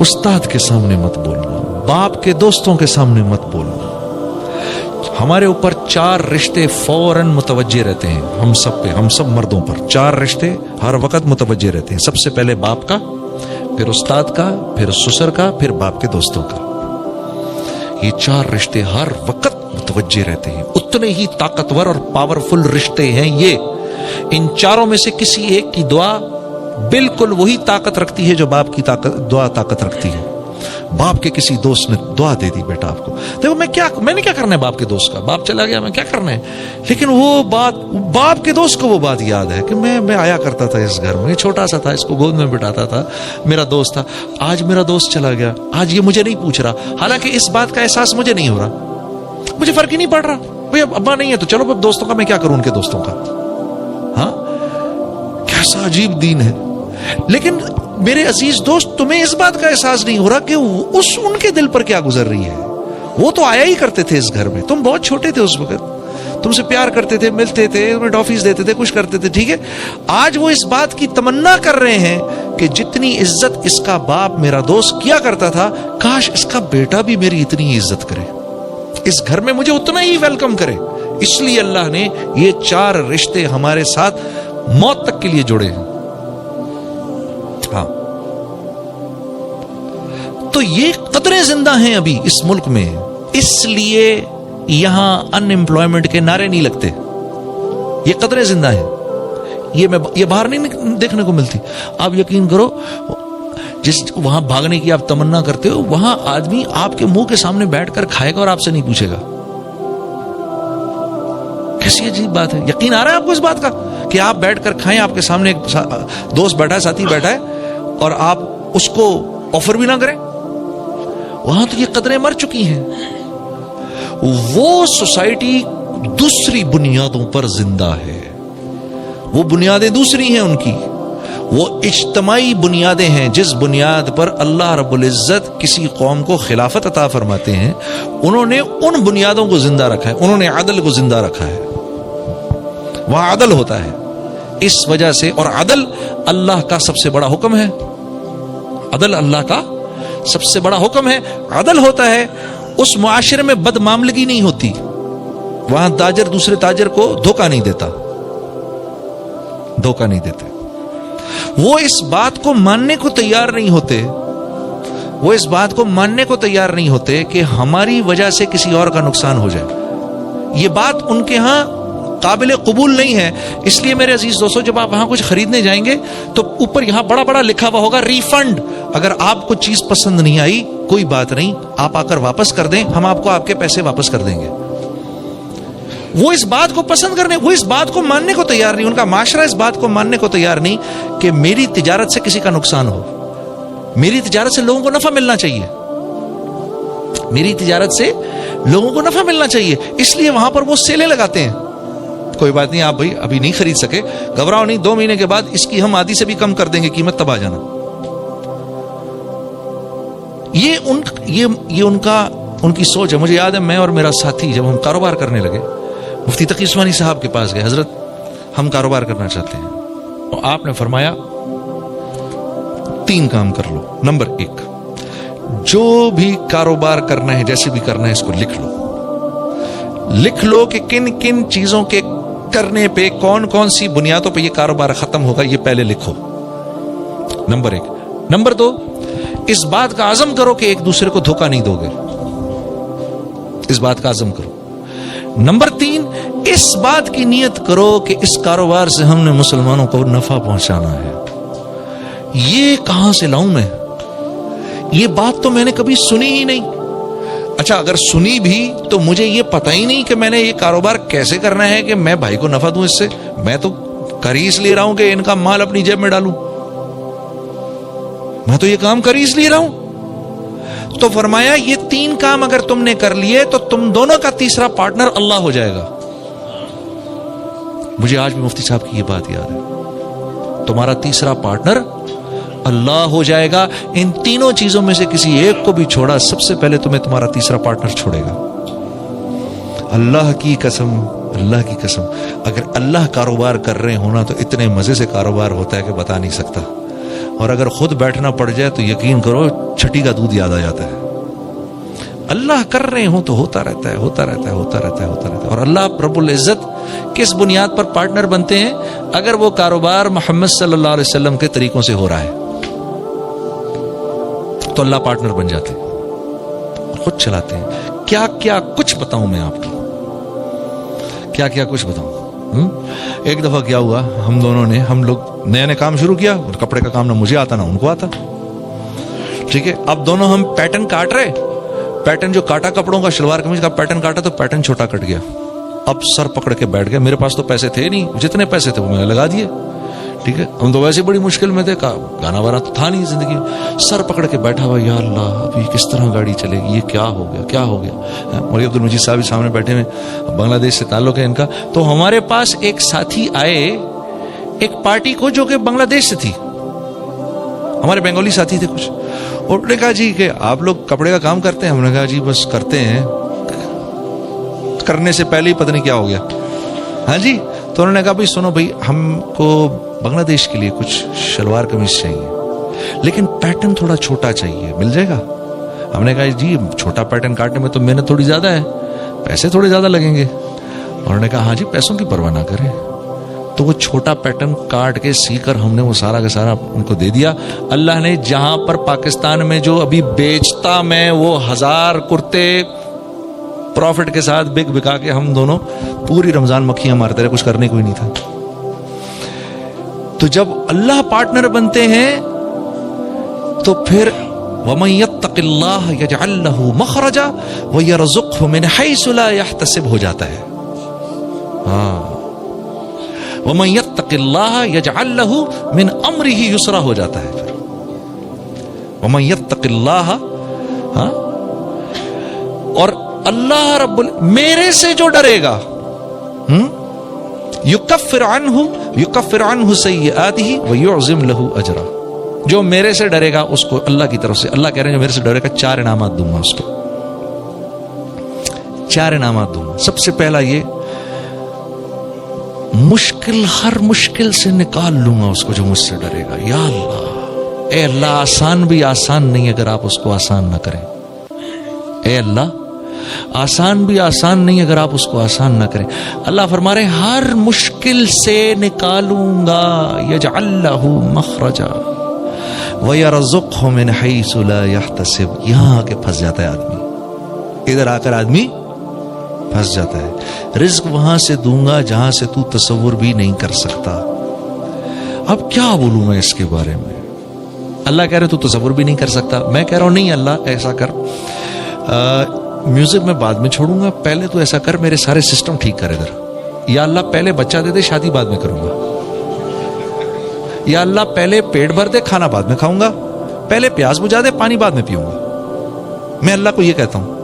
उस्ताद के सामने मत बोलना, बाप के दोस्तों के सामने मत बोलना। हमारे ऊपर 4 रिश्ते फौरन मुतवज्जे रहते हैं, हम सब पे, हम सब मर्दों पर 4 रिश्ते हर वक्त मुतवज्जे रहते हैं। सबसे पहले बाप का, फिर उस्ताद का, फिर ससुर का, फिर बाप के दोस्तों का। ये 4 रिश्ते हर वक्त मुतवज्जे रहते हैं। उतने ही ताकतवर और पावरफुल रिश्ते हैं ये। इन चारों में से किसी एक की दुआ बिल्कुल वही ताकत रखती है जो बाप की दुआ ताकत रखती है। बाप के किसी दोस्त ने दुआ दे दी, बेटा आपको देखो मैंने क्या करना है बाप के दोस्त का, बाप चला गया, मैं क्या करना है। लेकिन वो बात, बाप के दोस्त को वो बात याद है कि मैं आया करता था इस घर में, छोटा सा था, इसको गोद में बिठाता था, मेरा दोस्त था। आज मेरा दोस्त चला गया, आज ये मुझे नहीं पूछ रहा। हालांकि इस बात का एहसास मुझे नहीं हो रहा, मुझे फर्क ही नहीं पड़ रहा। भाई अब अब्बा नहीं है तो चलो अब दोस्तों का मैं क्या करूं, उनके दोस्तों का। हाँ, कैसा अजीब दीन है। लेकिन मेरे अजीज दोस्त, तुम्हें इस बात का एहसास नहीं हो रहा कि उनके दिल पर क्या गुजर रही है। वो तो आया ही करते थे इस घर में, तुम बहुत छोटे थे उस वक्त, तुमसे प्यार करते थे, मिलते थे, तुम्हें टॉफीज देते थे, कुछ करते थे, ठीक है। आज वो इस बात की तमन्ना कर रहे हैं कि जितनी इज्जत इसका बाप मेरा दोस्त किया करता था, काश इसका बेटा भी मेरी इतनी इज्जत करे, इस घर में मुझे उतना ही वेलकम करे। इसलिए अल्लाह ने ये 4 रिश्ते हमारे साथ मौत तक के लिए जोड़े हैं। हाँ, तो ये कदरें जिंदा हैं अभी इस मुल्क में, इसलिए यहां अनएम्प्लॉयमेंट के नारे नहीं लगते। ये कदरें जिंदा हैं, ये बाहर नहीं देखने को मिलती। आप यकीन करो, जिस वहां भागने की आप तमन्ना करते हो, वहां आदमी आपके मुंह के सामने बैठकर खाएगा और आपसे नहीं पूछेगा। कैसी अजीब बात है। यकीन आ रहा है आपको इस बात का कि आप बैठकर खाएं, आपके सामने एक दोस्त बैठा है, साथी बैठा है, और आप उसको ऑफर भी ना करें। वहां तो ये कदरें मर चुकी हैं। वो सोसाइटी दूसरी बुनियादों पर जिंदा है, वो बुनियादें दूसरी हैं उनकी, वो इज्तमाई बुनियादें हैं जिस बुनियाद पर अल्लाह रब्बुल इज्जत किसी कौम को खिलाफत अता फरमाते हैं। उन्होंने उन बुनियादों को जिंदा रखा है, उन्होंने अदल को जिंदा रखा है। वहां अदल होता है इस वजह से, और अदल अल्लाह का सबसे बड़ा हुक्म है। अदल अल्लाह का सबसे बड़ा हुक्म है। अदल होता है उस मुआशरे में बदमामलगी नहीं होती, वहां ताजर दूसरे ताजर को धोखा नहीं देता, धोखा नहीं देते। वो इस बात को मानने को तैयार नहीं होते, वो इस बात को मानने को तैयार नहीं होते कि हमारी वजह से किसी और का नुकसान हो जाए। ये बात उनके यहां काबिल कबूल नहीं है। इसलिए मेरे अजीज दोस्तों, जब आप वहां कुछ खरीदने जाएंगे तो ऊपर यहां बड़ा बड़ा लिखा हुआ होगा रिफंड। अगर आपको चीज पसंद नहीं आई, कोई बात नहीं, आप आकर वापस कर दें, हम आपको आपके पैसे वापस कर देंगे। वो इस बात को पसंद करने, वो इस बात को मानने को तैयार नहीं, उनका माशरा इस बात को मानने को तैयार नहीं कि मेरी तिजारत से किसी का नुकसान हो। मेरी तिजारत से लोगों को नफा मिलना चाहिए, मेरी तिजारत से लोगों को नफा मिलना चाहिए। इसलिए वहां पर वो सेलें लगाते हैं। कोई बात नहीं, आप भाई अभी नहीं खरीद सके, घबराओ नहीं, 2 महीने के बाद इसकी हम आधी से भी कम कर देंगे कीमत, तब आ जाना। ये उनकी सोच है। मुझे याद है, मैं और मेरा साथी जब हम कारोबार करने लगे, मुफ्ती तकी उस्मानी साहब के पास गए, हजरत हम कारोबार करना चाहते हैं। तो आपने फरमाया 3 काम कर लो। नंबर 1, जो भी कारोबार करना है, जैसे भी करना है, इसको लिख लो। लिख लो कि किन किन चीजों के करने पे, कौन कौन सी बुनियादों पे ये कारोबार खत्म होगा, ये पहले लिखो। नंबर 1। नंबर 2, इस बात का आज़म करो कि एक दूसरे को धोखा नहीं दोगे, इस बात का आज़म करो। नंबर 3, इस बात की नियत करो कि इस कारोबार से हमने मुसलमानों को नफा पहुंचाना है। ये कहां से लाऊं मैं? ये बात तो मैंने कभी सुनी ही नहीं। अच्छा, अगर सुनी भी तो मुझे ये पता ही नहीं कि मैंने ये कारोबार कैसे करना है कि मैं भाई को नफा दूं इससे। मैं तो कर ही इसलिए रहा हूं कि इनका माल अपनी जेब में डालूं, मैं तो ये काम कर ही इसलिए रहा हूं। तो फरमाया ये 3 काम अगर तुमने कर लिए तो तुम दोनों का तीसरा पार्टनर अल्लाह हो जाएगा। मुझे आज भी मुफ्ती साहब की ये बात याद है, तुम्हारा तीसरा पार्टनर अल्लाह हो जाएगा। इन तीनों चीजों में से किसी एक को भी छोड़ा, सबसे पहले तुम्हें तुम्हारा तीसरा पार्टनर छोड़ेगा। अल्लाह की कसम, अल्लाह की कसम, अगर अल्लाह कारोबार कर रहे हो ना तो इतने मजे से कारोबार होता है कि बता नहीं सकता। اور اگر خود بیٹھنا پڑ جائے تو یقین کرو چھٹی کا دودھ یاد آ جاتا ہے. اللہ کر رہے ہوں تو ہوتا رہتا ہے, ہوتا رہتا ہے, ہوتا رہتا ہے, ہوتا رہتا ہے. اور اللہ رب العزت کس بنیاد پر پارٹنر بنتے ہیں؟ اگر وہ کاروبار محمد صلی اللہ علیہ وسلم کے طریقوں سے ہو رہا ہے تو اللہ پارٹنر بن جاتے ہیں, خود چلاتے ہیں. کیا کیا کچھ بتاؤں میں آپ کو, کیا کیا کچھ بتاؤں. ایک دفعہ کیا ہوا, ہم دونوں نے, ہم لوگ نیا نیا کام شروع کیا, کپڑے کا کام نہ مجھے آتا نہ ان کو آتا, ٹھیک ہے. اب دونوں ہم پیٹرن کاٹ رہے, پیٹرن جو کاٹا کپڑوں کا, شلوار قمیض کا پیٹرن کاٹا تو پیٹرن چھوٹا کٹ گیا. اب سر پکڑ کے بیٹھ گیا, میرے پاس تو پیسے تھے نہیں, جتنے پیسے تھے وہ میں نے لگا دیے, ٹھیک ہے. ہم تو ویسے بڑی مشکل میں تھے, گانا وانا تو تھا نہیں زندگی. سر پکڑ کے بیٹھا ہوا, یا اللہ ابھی کس طرح گاڑی چلے گی, یہ کیا ہو گیا, کیا ہو گیا. مولوی عبد المجید صاحب سامنے بیٹھے ہوئے, بنگلہ دیش سے تعلق ہے ان کا. تو ہمارے پاس ایک ساتھی آئے ایک پارٹی کو جو کہ بنگلہ دیش سے تھی, ہمارے بنگالی ساتھی تھے کچھ. اور انہوں نے کہا جی کہ آپ لوگ کپڑے کا کام کرتے ہیں؟ ہم نے کہا جی بس کرتے ہیں, کرنے سے پہلے ہی پتہ نہیں کیا ہو گیا. ہاں جی. تو انہوں نے کہا بھائی سنو بھائی, ہم کو بنگلہ دیش کے لیے کچھ شلوار قمیض چاہیے لیکن پیٹرن تھوڑا چھوٹا چاہیے, مل جائے گا؟ ہم نے کہا جی چھوٹا پیٹرن کاٹنے میں تو محنت تھوڑی زیادہ ہے, پیسے تھوڑے زیادہ لگیں گے. انہوں نے کہا ہاں جی پیسوں کی پرواہ نہ کریں. تو وہ چھوٹا پیٹرن کاٹ کے سی کر ہم نے وہ سارا کا سارا ان کو دے دیا. اللہ نے جہاں پر پاکستان میں جو ابھی بیچتا میں وہ 1000 کرتے پروفٹ کے ساتھ بکا کے ہم دونوں پوری رمضان مکھیاں مارتے رہے, کچھ کرنے کو ہی نہیں تھا. تو جب اللہ پارٹنر بنتے ہیں تو پھر وَمَن يَتَّقِ اللَّهَ يَجْعَل لَّهُ مَخْرَجًا وَيَرْزُقْهُ مِنْ حَيْثُ لَا يَحْتَسِبُ ہو جاتا ہے. ہاں وَمَن يَتَّقِ اللَّهَ يَجْعَل لَّهُ مِنْ أَمْرِهِ يُسْرًا ہو جاتا ہے. پھر وَمَن يَتَّقِ اللَّهَ, ہاں, اور اللہ رب میرے سے جو ڈرے گا یکفر عنہ سیئاتہ ویعظم لہ اجرا, جو میرے سے ڈرے گا اس کو اللہ کی طرف سے, اللہ کہہ رہے ہیں جو میرے سے ڈرے گا 4 انعامات دوں گا اس کو, 4 انعامات دوں گا. سب سے پہلا یہ مشکل, ہر مشکل سے نکال لوں گا اس کو جو مجھ سے ڈرے گا. یا اللہ, اے اللہ آسان بھی آسان نہیں اگر آپ اس کو آسان نہ کریں. اے اللہ آسان بھی آسان نہیں اگر آپ اس کو آسان نہ کریں. اللہ فرما رہے ہر مشکل سے نکالوں گا, یجعل لہ مخرجا ویرزقہ من حیث لا یحتسب. یہاں آ کے پھنس جاتا ہے آدمی, ادھر آ کر آدمی پھنس جاتا ہے. رزق وہاں سے دوں گا جہاں سے تو تصور بھی نہیں کر سکتا. اب کیا بولوں میں اس کے بارے میں؟ اللہ کہہ رہے تو تصور بھی نہیں کر سکتا, میں کہہ رہا ہوں نہیں اللہ ایسا کر, میوزک میں بعد میں چھوڑوں گا, پہلے تو ایسا کر میرے سارے سسٹم ٹھیک کر ادھر. یا اللہ پہلے بچہ دے دے, شادی بعد میں کروں گا. یا اللہ پہلے پیٹ بھر دے, کھانا بعد میں کھاؤں گا. پہلے پیاس بجھا دے, پانی بعد میں پیوں گا. میں اللہ کو یہ کہتا ہوں